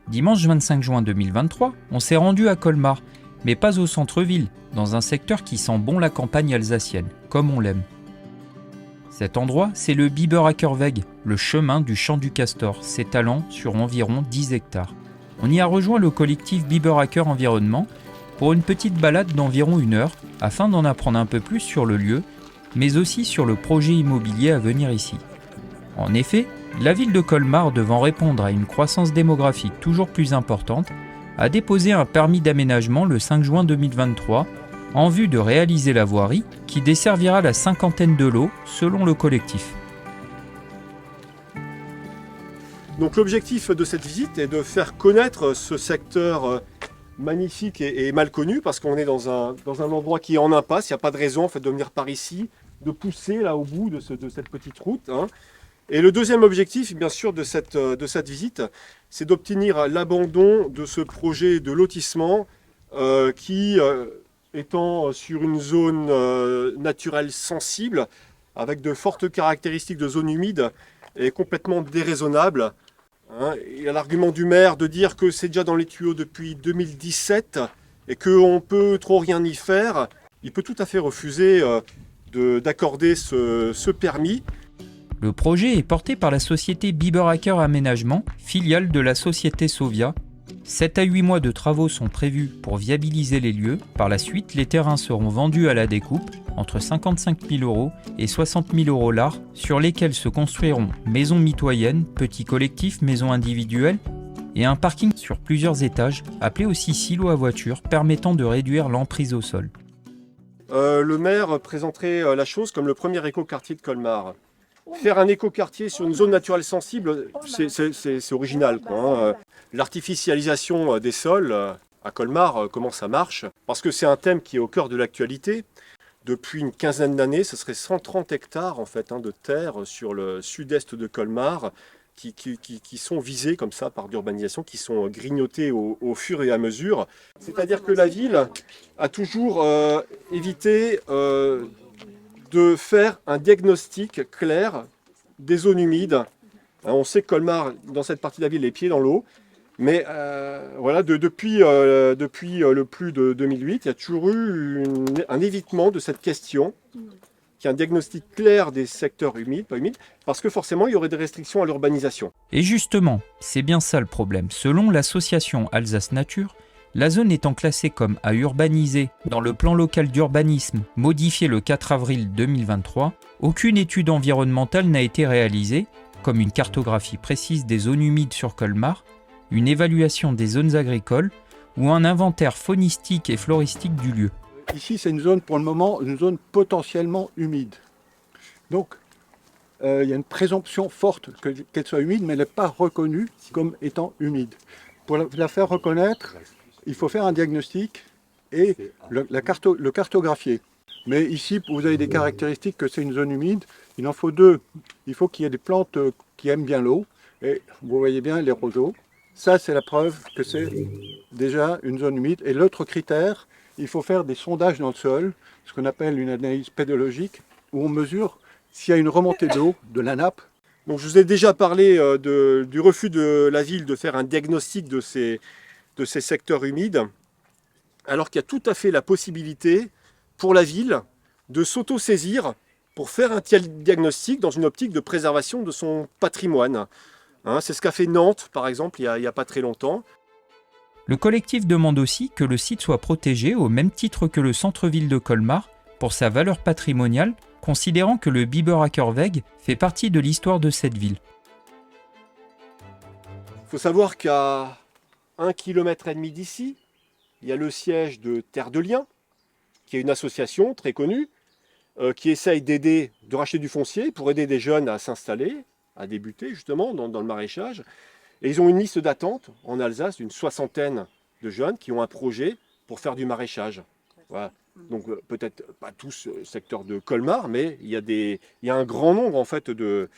Dimanche 25 juin 2023, on s'est rendu à Colmar, mais pas au centre-ville, dans un secteur qui sent bon la campagne alsacienne, comme on l'aime. Cet endroit, c'est le Biberacker-Weg, le chemin du champ du Castor, s'étalant sur environ 10 hectares. On y a rejoint le collectif Biberacker Environnement pour une petite balade d'environ 1 heure, afin d'en apprendre un peu plus sur le lieu, mais aussi sur le projet immobilier à venir ici. En effet, la ville de Colmar, devant répondre à une croissance démographique toujours plus importante, a déposé un permis d'aménagement le 5 juin 2023 en vue de réaliser la voirie qui desservira la cinquantaine de lots selon le collectif. Donc l'objectif de cette visite est de faire connaître ce secteur magnifique et mal connu, parce qu'on est dans un endroit qui est en impasse. Il n'y a pas de raison en fait, de venir par ici, de pousser là au bout de cette petite route. Et le deuxième objectif, bien sûr, de cette visite, c'est d'obtenir l'abandon de ce projet de lotissement qui, étant sur une zone naturelle sensible, avec de fortes caractéristiques de zone humide, est complètement déraisonnable. Il y a l'argument du maire de dire que c'est déjà dans les tuyaux depuis 2017 et qu'on peut trop rien y faire. Il peut tout à fait refuser d'accorder ce permis. Le projet est porté par la société Biberacker Aménagement, filiale de la société Sovia. 7 à 8 mois de travaux sont prévus pour viabiliser les lieux. Par la suite, les terrains seront vendus à la découpe, entre 55 000 € et 60 000 € l'art, sur lesquels se construiront maisons mitoyennes, petits collectifs, maisons individuelles et un parking sur plusieurs étages, appelé aussi silo à voiture, permettant de réduire l'emprise au sol. Le maire présenterait la chose comme le premier écoquartier de Colmar. Faire un écoquartier sur une zone naturelle sensible, c'est original, quoi. L'artificialisation des sols à Colmar, comment ça marche? Parce que c'est un thème qui est au cœur de l'actualité. Depuis une quinzaine d'années, ce serait 130 hectares en fait, de terre sur le sud-est de Colmar qui sont visés comme ça par l'urbanisation, qui sont grignotés au fur et à mesure. C'est-à-dire que la ville a toujours évité de faire un diagnostic clair des zones humides. On sait que Colmar, dans cette partie de la ville, est les pieds dans l'eau. Mais voilà, depuis le plus de 2008, il y a toujours eu un évitement de cette question, qui est un diagnostic clair des secteurs humides, pas humides, parce que forcément, il y aurait des restrictions à l'urbanisation. Et justement, c'est bien ça le problème. Selon l'association Alsace Nature, la zone étant classée comme à urbaniser dans le plan local d'urbanisme modifié le 4 avril 2023, aucune étude environnementale n'a été réalisée, comme une cartographie précise des zones humides sur Colmar, une évaluation des zones agricoles ou un inventaire faunistique et floristique du lieu. Ici, c'est une zone, pour le moment, une zone potentiellement humide. Donc, il y a une présomption forte qu'elle soit humide, mais elle n'est pas reconnue comme étant humide. Pour la faire reconnaître, il faut faire un diagnostic et le cartographier. Mais ici, vous avez des caractéristiques que c'est une zone humide. Il en faut deux. Il faut qu'il y ait des plantes qui aiment bien l'eau. Et vous voyez bien les roseaux. Ça, c'est la preuve que c'est déjà une zone humide. Et l'autre critère, il faut faire des sondages dans le sol, ce qu'on appelle une analyse pédologique, où on mesure s'il y a une remontée d'eau de la nappe. Donc, je vous ai déjà parlé du refus de la ville de faire un diagnostic de ces secteurs humides, alors qu'il y a tout à fait la possibilité pour la ville de s'auto-saisir pour faire un tel diagnostic dans une optique de préservation de son patrimoine. C'est ce qu'a fait Nantes, par exemple, il n'y a pas très longtemps. Le collectif demande aussi que le site soit protégé au même titre que le centre-ville de Colmar pour sa valeur patrimoniale, considérant que le Biberacker Weg fait partie de l'histoire de cette ville. Il faut savoir qu'à 1,5 km d'ici, il y a le siège de Terre de Liens, qui est une association très connue, qui essaye d'aider, de racheter du foncier pour aider des jeunes à s'installer, à débuter justement dans le maraîchage. Et ils ont une liste d'attente en Alsace d'une 60aine de jeunes qui ont un projet pour faire du maraîchage. Voilà. Donc peut-être pas tous secteur de Colmar, mais il y a un grand nombre en fait de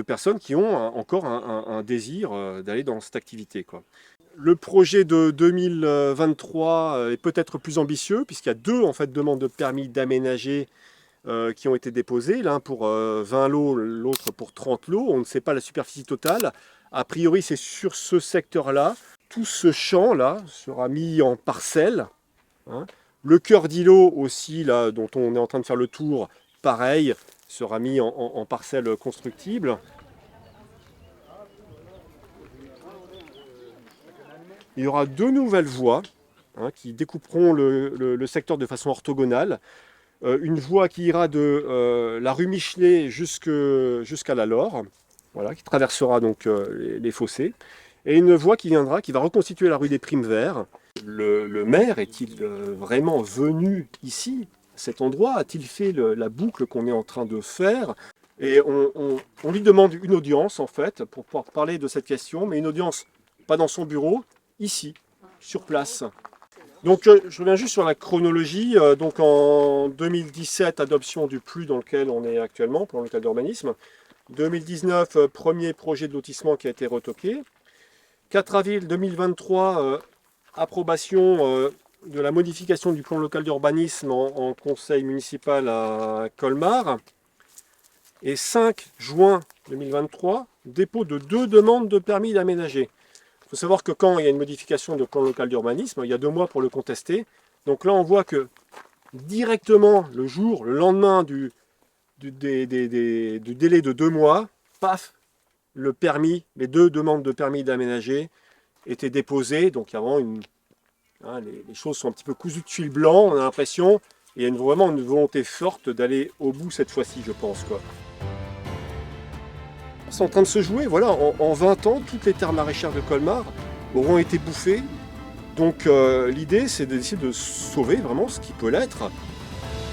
personnes qui ont encore un désir d'aller dans cette activité, quoi. Le projet de 2023 est peut-être plus ambitieux, puisqu'il y a deux en fait, demandes de permis d'aménager qui ont été déposées, l'un pour 20 lots, l'autre pour 30 lots. On ne sait pas la superficie totale. A priori, c'est sur ce secteur-là. tout ce champ-là sera mis en parcelles, hein. Le cœur d'îlot aussi, là, dont on est en train de faire le tour, pareil, sera mis en parcelles constructibles. Il y aura 2 nouvelles voies, hein, qui découperont le secteur de façon orthogonale. Une voie qui ira de la rue Michelet jusqu'à la Laure, voilà, qui traversera donc les fossés. Et une voie qui va reconstituer la rue des Primes Verts. Le maire est-il vraiment venu ici, à cet endroit? A-t-il fait la boucle qu'on est en train de faire? Et on lui demande une audience, en fait, pour pouvoir parler de cette question, mais une audience pas dans son bureau, ici, sur place. Donc je reviens juste sur la chronologie. Donc en 2017, adoption du PLU dans lequel on est actuellement, plan local d'urbanisme. 2019, premier projet de lotissement qui a été retoqué. 4 avril 2023, approbation de la modification du plan local d'urbanisme en conseil municipal à Colmar. Et 5 juin 2023, dépôt de 2 demandes de permis d'aménager. Il faut savoir que quand il y a une modification de plan local d'urbanisme, il y a 2 mois pour le contester. Donc là, on voit que directement, le lendemain du délai de 2 mois, paf, le permis, les 2 demandes de permis d'aménager étaient déposées. Donc il y a vraiment les choses sont un petit peu cousues de fil blanc, on a l'impression. Et il y a vraiment une volonté forte d'aller au bout cette fois-ci, je pense, quoi. C'est en train de se jouer, voilà, en 20 ans, toutes les terres maraîchères de Colmar auront été bouffées. Donc l'idée, c'est d'essayer de sauver vraiment ce qui peut l'être.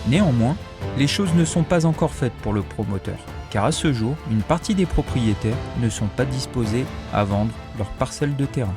Néanmoins, les choses ne sont pas encore faites pour le promoteur, car à ce jour, une partie des propriétaires ne sont pas disposés à vendre leurs parcelles de terrain.